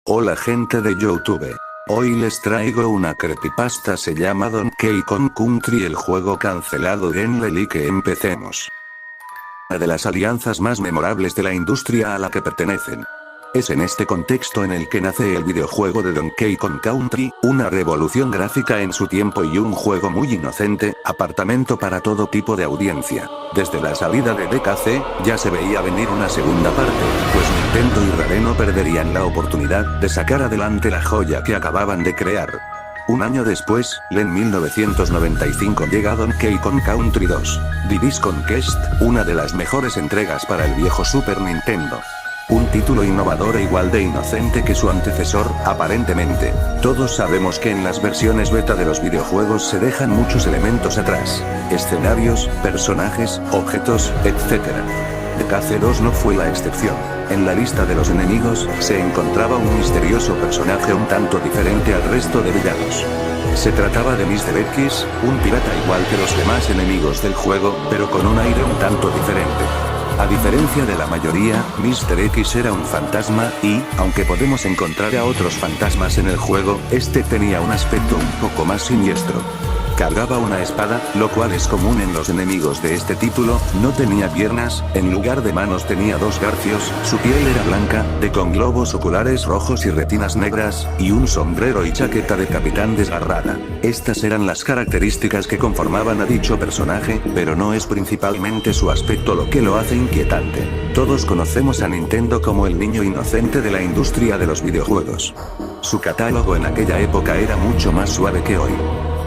Hola gente de YouTube. Hoy les traigo una creepypasta, se llama Donkey Kong Country, el juego cancelado. Denle like que empecemos. Una de las alianzas más memorables de la industria a la que pertenecen. Es en este contexto en el que nace el videojuego de Donkey Kong Country, una revolución gráfica en su tiempo y un juego muy inocente, apartamento para todo tipo de audiencia. Desde la salida de DKC, ya se veía venir una segunda parte, pues Nintendo y Rare no perderían la oportunidad de sacar adelante la joya que acababan de crear. Un año después, en 1995 llega Donkey Kong Country 2, Diddy's Conquest, una de las mejores entregas para el viejo Super Nintendo. Un título innovador e igual de inocente que su antecesor, aparentemente. Todos sabemos que en las versiones beta de los videojuegos se dejan muchos elementos atrás. Escenarios, personajes, objetos, etc. DKC2 no fue la excepción. En la lista de los enemigos, se encontraba un misterioso personaje un tanto diferente al resto de villanos. Se trataba de Mr. X, un pirata igual que los demás enemigos del juego, pero con un aire un tanto diferente. A diferencia de la mayoría, Mr. X era un fantasma, y, aunque podemos encontrar a otros fantasmas en el juego, este tenía un aspecto un poco más siniestro. Cargaba una espada, lo cual es común en los enemigos de este título, no tenía piernas, en lugar de manos tenía dos garfios, su piel era blanca, con globos oculares rojos y retinas negras, y un sombrero y chaqueta de capitán desgarrada. Estas eran las características que conformaban a dicho personaje, pero no es principalmente su aspecto lo que lo hace inquietante. Todos conocemos a Nintendo como el niño inocente de la industria de los videojuegos. Su catálogo en aquella época era mucho más suave que hoy.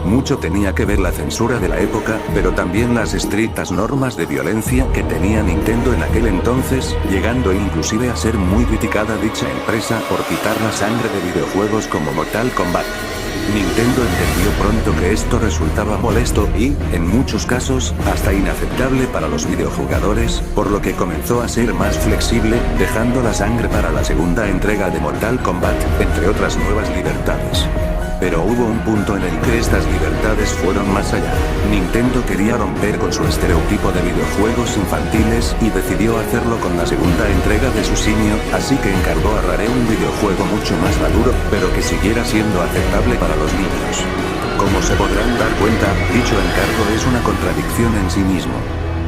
Mucho tenía que ver la censura de la época, pero también las estrictas normas de violencia que tenía Nintendo en aquel entonces, llegando inclusive a ser muy criticada dicha empresa por quitar la sangre de videojuegos como Mortal Kombat. Nintendo entendió pronto que esto resultaba molesto y, en muchos casos, hasta inaceptable para los videojugadores, por lo que comenzó a ser más flexible, dejando la sangre para la segunda entrega de Mortal Kombat, entre otras nuevas libertades. Pero hubo un punto en el que estas libertades fueron más allá. Nintendo quería romper con su estereotipo de videojuegos infantiles y decidió hacerlo con la segunda entrega de su simio, así que encargó a Rare un videojuego mucho más maduro, pero que siguiera siendo aceptable para los niños. Como se podrán dar cuenta, dicho encargo es una contradicción en sí mismo.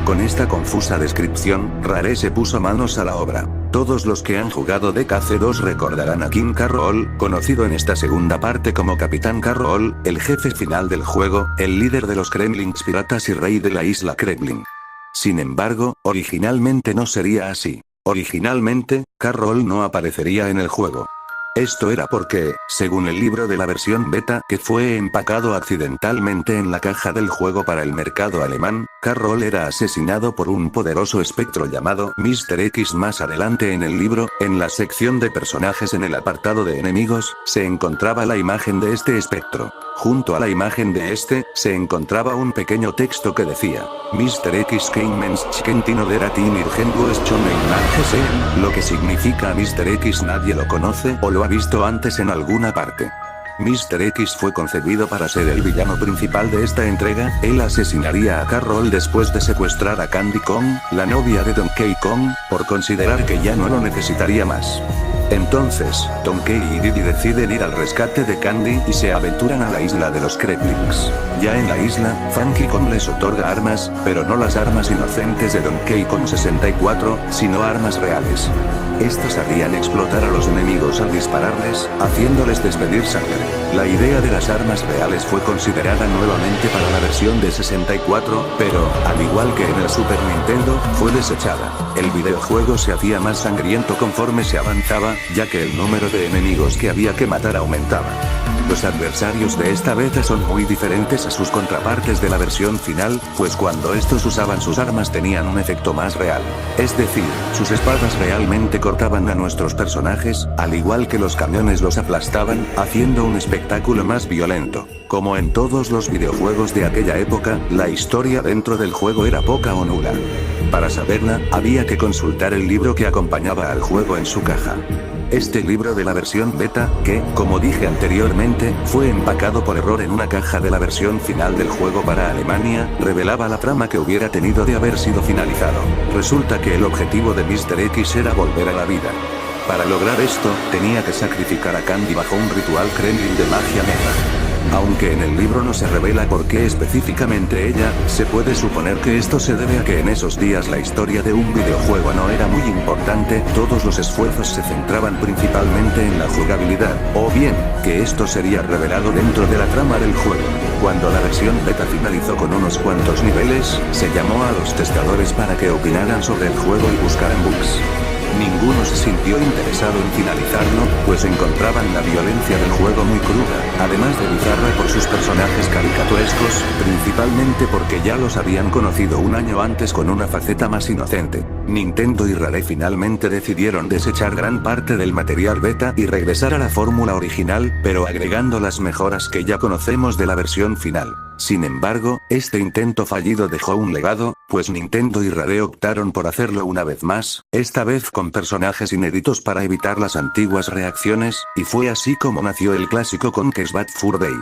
Con esta confusa descripción, Rare se puso manos a la obra. Todos los que han jugado DKC2 recordarán a King K. Rool, conocido en esta segunda parte como Capitán K. Rool, el jefe final del juego, el líder de los Kremlings piratas y rey de la isla Kremlin. Sin embargo, originalmente no sería así. Originalmente, K. Rool no aparecería en el juego. Esto era porque, según el libro de la versión beta que fue empacado accidentalmente en la caja del juego para el mercado alemán, K. Rool era asesinado por un poderoso espectro llamado Mr. X. Más adelante en el libro, en la sección de personajes en el apartado de enemigos, se encontraba la imagen de este espectro. Junto a la imagen de este, se encontraba un pequeño texto que decía, Mr. X Keimens Chkentino Deratin Irgendues Choneinmargese, lo que significa Mr. X nadie lo conoce o lo ha visto antes en alguna parte. Mr. X fue concebido para ser el villano principal de esta entrega, él asesinaría a K. Rool después de secuestrar a Candy Kong, la novia de Donkey Kong, por considerar que ya no lo necesitaría más. Entonces, Donkey y Diddy deciden ir al rescate de Candy y se aventuran a la isla de los Kremlings. Ya en la isla, Funky Kong les otorga armas, pero no las armas inocentes de Donkey Kong 64, sino armas reales. Estas harían explotar a los enemigos al dispararles, haciéndoles despedir sangre. La idea de las armas reales fue considerada nuevamente para la versión de 64, pero, al igual que en el Super Nintendo, fue desechada. El videojuego se hacía más sangriento conforme se avanzaba, ya que el número de enemigos que había que matar aumentaba. Los adversarios de esta beta son muy diferentes a sus contrapartes de la versión final, pues cuando estos usaban sus armas tenían un efecto más real. Es decir, sus espadas realmente cortaban a nuestros personajes, al igual que los camiones los aplastaban, haciendo un espectáculo más violento. Como en todos los videojuegos de aquella época, la historia dentro del juego era poca o nula. Para saberla, había que consultar el libro que acompañaba al juego en su caja. Este libro de la versión beta, que, como dije anteriormente, fue empacado por error en una caja de la versión final del juego para Alemania, revelaba la trama que hubiera tenido de haber sido finalizado. Resulta que el objetivo de Mr. X era volver a la vida. Para lograr esto, tenía que sacrificar a Candy bajo un ritual Kremlin de magia negra. Aunque en el libro no se revela por qué específicamente ella, se puede suponer que esto se debe a que en esos días la historia de un videojuego no era muy importante, todos los esfuerzos se centraban principalmente en la jugabilidad, o bien, que esto sería revelado dentro de la trama del juego. Cuando la versión beta finalizó con unos cuantos niveles, se llamó a los testadores para que opinaran sobre el juego y buscaran bugs. Ninguno se sintió interesado en finalizarlo, pues encontraban la violencia del juego muy cruda, además de bizarra por sus personajes caricaturescos, principalmente porque ya los habían conocido un año antes con una faceta más inocente. Nintendo y Rare finalmente decidieron desechar gran parte del material beta y regresar a la fórmula original, pero agregando las mejoras que ya conocemos de la versión final. Sin embargo, este intento fallido dejó un legado, pues Nintendo y Rare optaron por hacerlo una vez más, esta vez con personajes inéditos para evitar las antiguas reacciones, y fue así como nació el clásico Conquest Bad Fur Day.